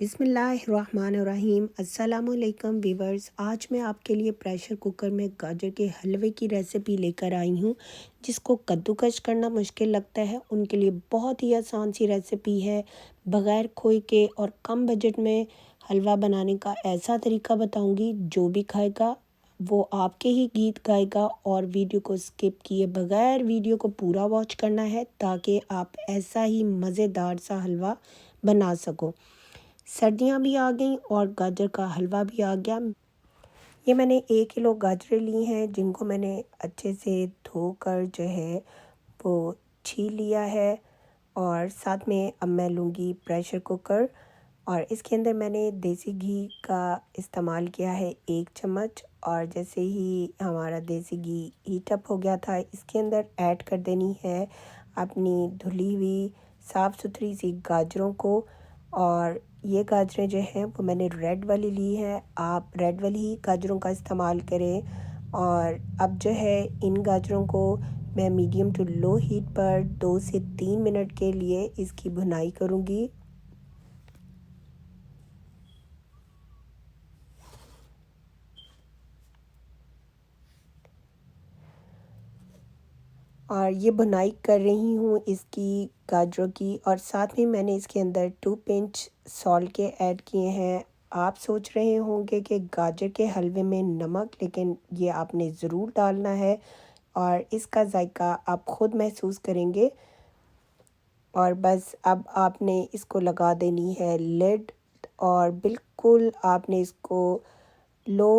बिस्मिल्लाहिर्रहमानिर्रहीम। अस्सलाम वालेकुम वीवर्स। आज मैं आपके लिए प्रेशर कुकर में गाजर के हलवे की रेसिपी लेकर आई हूँ। जिसको कद्दूकस करना मुश्किल लगता है उनके लिए बहुत ही आसान सी रेसिपी है। बग़ैर खोए के और कम बजट में हलवा बनाने का ऐसा तरीका बताऊँगी जो भी खाएगा वो आपके ही गीत गाएगा। और वीडियो को स्किप किए बगैर वीडियो को पूरा वॉच करना है ताकि आप ऐसा ही मज़ेदार सा हलवा बना सको। सर्दियाँ भी आ गईं और गाजर का हलवा भी आ गया। ये मैंने 1 किलो गाजरें ली हैं जिनको मैंने अच्छे से धोकर जो है वो छील लिया है। और साथ में अब मैं लूँगी प्रेशर कुकर और इसके अंदर मैंने देसी घी का इस्तेमाल किया है 1 चम्मच। और जैसे ही हमारा देसी घी हीट अप हो गया था इसके अंदर ऐड कर देनी है अपनी धुली हुई साफ़ सुथरी सी गाजरों को। और ये गाजरें जो हैं वो मैंने रेड वाली ली है, आप रेड वाली ही गाजरों का इस्तेमाल करें। और अब जो है इन गाजरों को मैं मीडियम टू लो हीट पर 2 से 3 मिनट के लिए इसकी भुनाई करूँगी। और ये भुनाई कर रही हूँ इसकी गाजरों की। और साथ में मैंने इसके अंदर 2 पिंच सॉल्ट के ऐड किए हैं। आप सोच रहे होंगे कि गाजर के हलवे में नमक, लेकिन ये आपने ज़रूर डालना है और इसका जायका आप ख़ुद महसूस करेंगे। और बस अब आपने इसको लगा देनी है लिड और बिल्कुल आपने इसको लो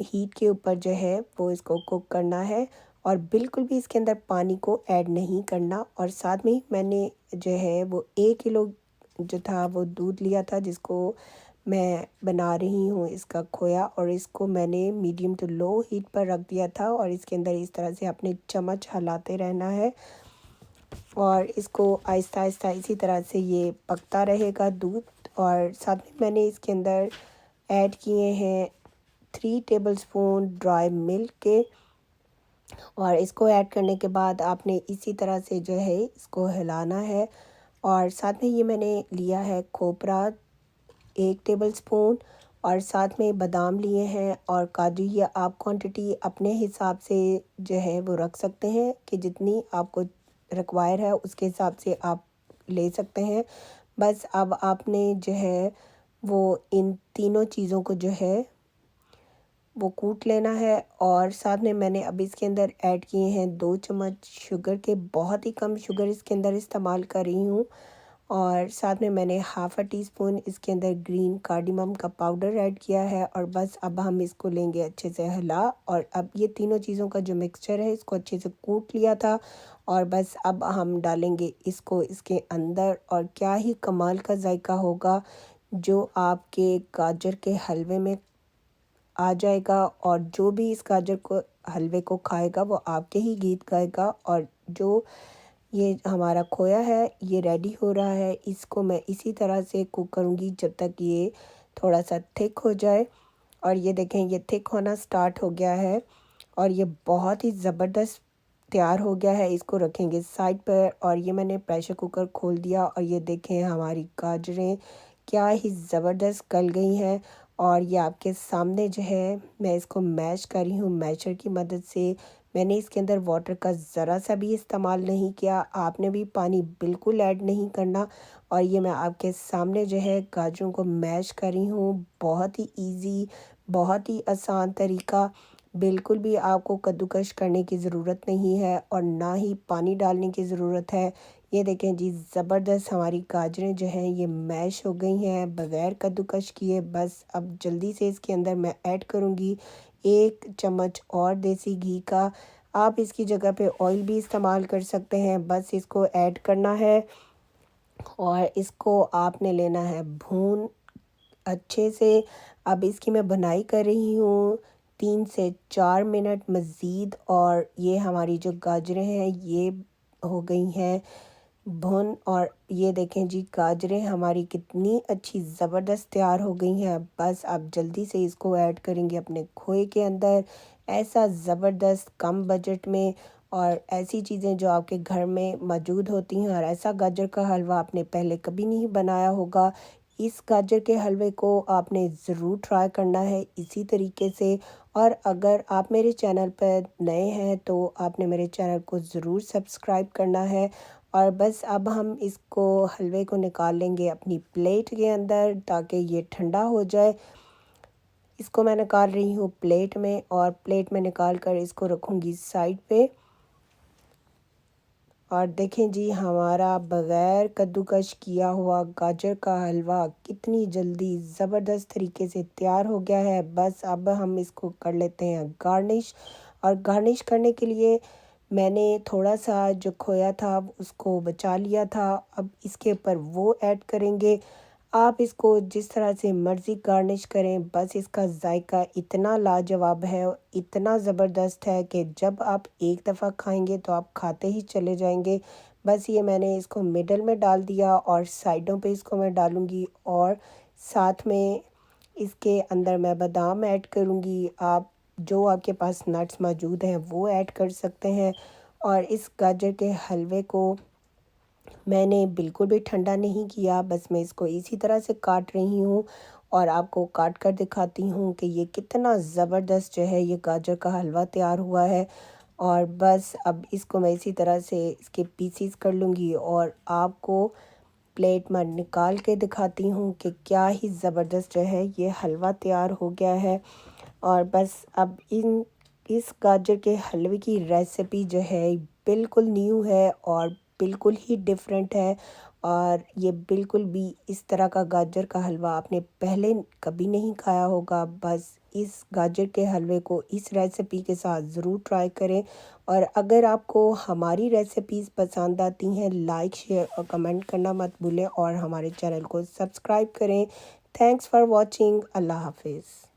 हीट के ऊपर जो है वो इसको कुक करना है। और बिल्कुल भी इसके अंदर पानी को ऐड नहीं करना। और साथ में ही मैंने जो है वो 1 किलो जो था वो दूध लिया था जिसको मैं बना रही हूँ इसका खोया। और इसको मैंने मीडियम टू लो हीट पर रख दिया था और इसके अंदर इस तरह से अपने चम्मच हिलाते रहना है और इसको आहिस्ता आहिस्ता इसी तरह से ये पकता रहेगा दूध। और साथ में मैंने इसके अंदर ऐड किए हैं 3 टेबलस्पून ड्राई मिल्क के। और इसको ऐड करने के बाद आपने इसी तरह से जो है इसको हिलाना है। और साथ में ये मैंने लिया है खोपरा 1 टेबलस्पून और साथ में बादाम लिए हैं और काजू। ये आप क्वांटिटी अपने हिसाब से जो है वो रख सकते हैं कि जितनी आपको रिक्वायर है उसके हिसाब से आप ले सकते हैं। बस अब आपने जो है वो इन तीनों चीज़ों को जो है वो कूट लेना है। और साथ में मैंने अब इसके अंदर ऐड किए हैं 2 चम्मच शुगर के, बहुत ही कम शुगर इसके अंदर इस्तेमाल कर रही हूँ। और साथ में मैंने हाफ़ टी स्पून इसके अंदर ग्रीन कार्डमम का पाउडर ऐड किया है। और बस अब हम इसको लेंगे अच्छे से हिला। और अब ये तीनों चीज़ों का जो मिक्सचर है इसको अच्छे से कूट लिया था और बस अब हम डालेंगे इसको इसके अंदर। और क्या ही कमाल का जायका होगा जो आपके गाजर के हलवे में आ जाएगा। और जो भी इस गाजर को हलवे को खाएगा वो आपके ही गीत गाएगा। और जो ये हमारा खोया है ये रेडी हो रहा है, इसको मैं इसी तरह से कुक करूँगी जब तक ये थोड़ा सा थिक हो जाए। और ये देखें ये थिक होना स्टार्ट हो गया है और ये बहुत ही ज़बरदस्त तैयार हो गया है। इसको रखेंगे साइड पर। और ये मैंने प्रेशर कुकर खोल दिया और ये देखें हमारी गाजरें क्या ही ज़बरदस्त गल गई हैं। और ये आपके सामने जो है मैं इसको मैश कर रही हूँ मैशर की मदद से। मैंने इसके अंदर वाटर का ज़रा सा भी इस्तेमाल नहीं किया, आपने भी पानी बिल्कुल ऐड नहीं करना। और ये मैं आपके सामने जो है गाजरों को मैश कर रही हूँ। बहुत ही ईज़ी, बहुत ही आसान तरीका। बिल्कुल भी आपको कद्दूकस करने की ज़रूरत नहीं है और ना ही पानी डालने की ज़रूरत है। ये देखें जी ज़बरदस्त हमारी गाजरें जो हैं ये मैश हो गई हैं बग़ैर कद्दूकस किए। बस अब जल्दी से इसके अंदर मैं ऐड करूँगी 1 चम्मच और देसी घी का। आप इसकी जगह पे ऑयल भी इस्तेमाल कर सकते हैं। बस इसको ऐड करना है और इसको आपने लेना है भून अच्छे से। अब इसकी मैं बुनाई कर रही हूँ 3 से 4 मिनट मज़ीद। और ये हमारी जो गाजरें हैं ये हो गई हैं भुन। और ये देखें जी गाजरें हमारी कितनी अच्छी ज़बरदस्त तैयार हो गई हैं। बस आप जल्दी से इसको ऐड करेंगे अपने खोए के अंदर। ऐसा ज़बरदस्त कम बजट में और ऐसी चीज़ें जो आपके घर में मौजूद होती हैं और ऐसा गाजर का हलवा आपने पहले कभी नहीं बनाया होगा। इस गाजर के हलवे को आपने ज़रूर ट्राई करना है इसी तरीके से। और अगर आप मेरे चैनल पर नए हैं तो आपने मेरे चैनल को ज़रूर सब्सक्राइब करना है। और बस अब हम इसको हलवे को निकाल लेंगे अपनी प्लेट के अंदर ताकि ये ठंडा हो जाए। इसको मैं निकाल रही हूँ प्लेट में, और प्लेट में निकाल कर इसको रखूँगी साइड पे। और देखें जी, हमारा बग़ैर कद्दूकस किया हुआ गाजर का हलवा कितनी जल्दी ज़बरदस्त तरीके से तैयार हो गया है। बस अब हम इसको कर लेते हैं गार्निश। और गार्निश करने के लिए मैंने थोड़ा सा जो खोया था उसको बचा लिया था। अब इसके ऊपर वो ऐड करेंगे। आप इसको जिस तरह से मर्ज़ी गार्निश करें, बस इसका ज़ायका इतना लाजवाब है, इतना ज़बरदस्त है कि जब आप एक दफ़ा खाएंगे तो आप खाते ही चले जाएंगे। बस ये मैंने इसको मिडल में डाल दिया और साइडों पे इसको मैं डालूँगी, और साथ में इसके अंदर मैं बादाम ऐड करूँगी। आप जो आपके पास नट्स मौजूद हैं वो ऐड कर सकते हैं। और इस गाजर के हलवे को मैंने बिल्कुल भी ठंडा नहीं किया, बस मैं इसको इसी तरह से काट रही हूँ और आपको काट कर दिखाती हूँ कि ये कितना ज़बरदस्त जो है ये गाजर का हलवा तैयार हुआ है। और बस अब इसको मैं इसी तरह से इसके पीसीस कर लूँगी और आपको प्लेट में निकाल के दिखाती हूँ कि क्या ही ज़बरदस्त जो है ये हलवा तैयार हो गया है। और बस अब इस गाजर के हलवे की रेसिपी जो है बिल्कुल न्यू है और बिल्कुल ही डिफरेंट है। और ये बिल्कुल भी इस तरह का गाजर का हलवा आपने पहले कभी नहीं खाया होगा। बस इस गाजर के हलवे को इस रेसिपी के साथ ज़रूर ट्राई करें। और अगर आपको हमारी रेसिपीज़ पसंद आती हैं, लाइक शेयर और कमेंट करना मत भूलें और हमारे चैनल को सब्सक्राइब करें। Thanks for watching. अल्लाह हाफिज़।